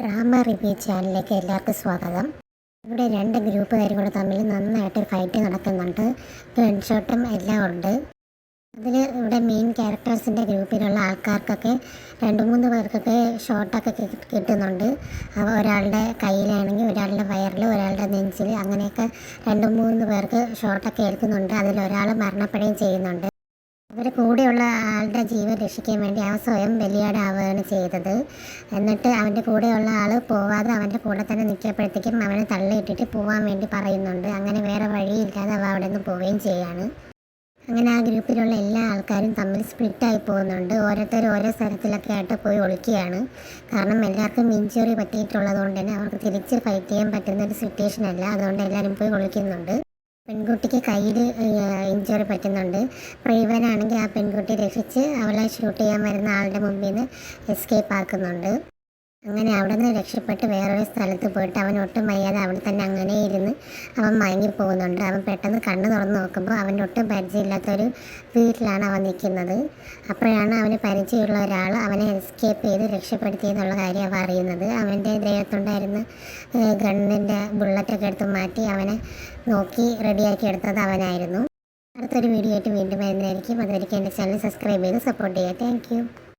Drama review ചാനലിലേക്ക് എല്ലാവർക്കും സ്വാഗതം. ഇവിടെ രണ്ട് ഗ്രൂപ്പുകാരും കൂടെ തമ്മിൽ നന്നായിട്ട് ഫൈറ്റ് നടക്കുന്നുണ്ട്. ഗൺഷോട്ടും എല്ലാം ഉണ്ട്. അതിൽ ഇവിടെ മെയിൻ ക്യാരക്ടേഴ്സിൻ്റെ ഗ്രൂപ്പിലുള്ള ആൾക്കാർക്കൊക്കെ രണ്ട് മൂന്ന് പേർക്കൊക്കെ ഷോട്ടൊക്കെ കിട്ടുന്നുണ്ട്. ഒരാളുടെ കയ്യിലാണെങ്കിൽ ഒരാളുടെ വയറിൽ, ഒരാളുടെ നെഞ്ചിൽ, അങ്ങനെയൊക്കെ രണ്ട് മൂന്ന് പേർക്ക് ഷോട്ടൊക്കെ ഏൽക്കുന്നുണ്ട്. അതിലൊരാൾ മരണപ്പെടുകയും ചെയ്യുന്നുണ്ട്. അവരുടെ കൂടെയുള്ള ആളുടെ ജീവൻ രക്ഷിക്കാൻ വേണ്ടി അവൻ സ്വയം ബലിയാടാവുകയാണ് ചെയ്തത്. എന്നിട്ട് അവൻ്റെ കൂടെയുള്ള ആൾ പോവാതെ അവൻ്റെ കൂടെ തന്നെ നിൽക്കിയപ്പോഴത്തേക്കും അവനെ തള്ളിയിട്ടിട്ട് പോകാൻ വേണ്ടി പറയുന്നുണ്ട്. അങ്ങനെ വേറെ വഴിയില്ലാതെ അവ അവിടെ നിന്ന് പോവുകയും ചെയ്യാണ്. അങ്ങനെ ആ ഗ്രൂപ്പിലുള്ള എല്ലാ ആൾക്കാരും തമ്മിൽ സ്പ്ലിറ്റായി പോകുന്നുണ്ട്. ഓരോരുത്തർ ഓരോ സ്ഥലത്തിലൊക്കെ ആയിട്ട് പോയി ഒളിക്കുകയാണ്. കാരണം എല്ലാവർക്കും ഇഞ്ചുറി പറ്റിയിട്ടുള്ളത് കൊണ്ട് തന്നെ അവർക്ക് തിരിച്ച് ഫൈറ്റ് ചെയ്യാൻ പറ്റുന്ന ഒരു സിറ്റുവേഷൻ അല്ല. അതുകൊണ്ട് എല്ലാവരും പോയി ഒളിക്കുന്നുണ്ട്. പെൺകുട്ടിക്ക് കയ്യിൽ ഇഞ്ചുറി പറ്റുന്നുണ്ട്. അപ്പോൾ ഇവനാണെങ്കിൽ ആ പെൺകുട്ടി രക്ഷിച്ച് അവളെ ഷൂട്ട് ചെയ്യാൻ വരുന്ന ആളുടെ മുമ്പിൽ നിന്ന് എസ്കേപ്പ് ആക്കുന്നുണ്ട്. അങ്ങനെ അവിടെ നിന്ന് രക്ഷപ്പെട്ട് വേറൊരു സ്ഥലത്ത് പോയിട്ട് അവൻ ഒട്ടും വയ്യാതെ അവിടെ തന്നെ അങ്ങനെ ഇരുന്ന് അവൻ മയങ്ങിപ്പോകുന്നുണ്ട്. അവൻ പെട്ടെന്ന് കണ്ണ് തുറന്ന് നോക്കുമ്പോൾ അവൻ്റെ ഒട്ടും പരിചയമില്ലാത്തൊരു വീട്ടിലാണ് അവൻ നിൽക്കുന്നത്. അപ്പോഴാണ് അവന് പരിചയമുള്ള ഒരാൾ അവനെ എസ്കേപ്പ് ചെയ്ത് രക്ഷപ്പെടുത്തിയെന്നുള്ള കാര്യം അവൻ അറിയുന്നത്. അവൻ്റെ ദേഹത്തുണ്ടായിരുന്ന ഗണ്ണിൻ്റെ ബുള്ളറ്റൊക്കെ എടുത്ത് മാറ്റി അവനെ നോക്കി റെഡിയാക്കി എടുത്തത് അവനായിരുന്നു. അടുത്തൊരു വീഡിയോ ആയിട്ട് വീണ്ടും വരുന്നതായിരിക്കും. അതുവരെയ്ക്ക് എൻ്റെ ചാനൽ സബ്സ്ക്രൈബ് ചെയ്ത് സപ്പോർട്ട് ചെയ്യുക. Thank you.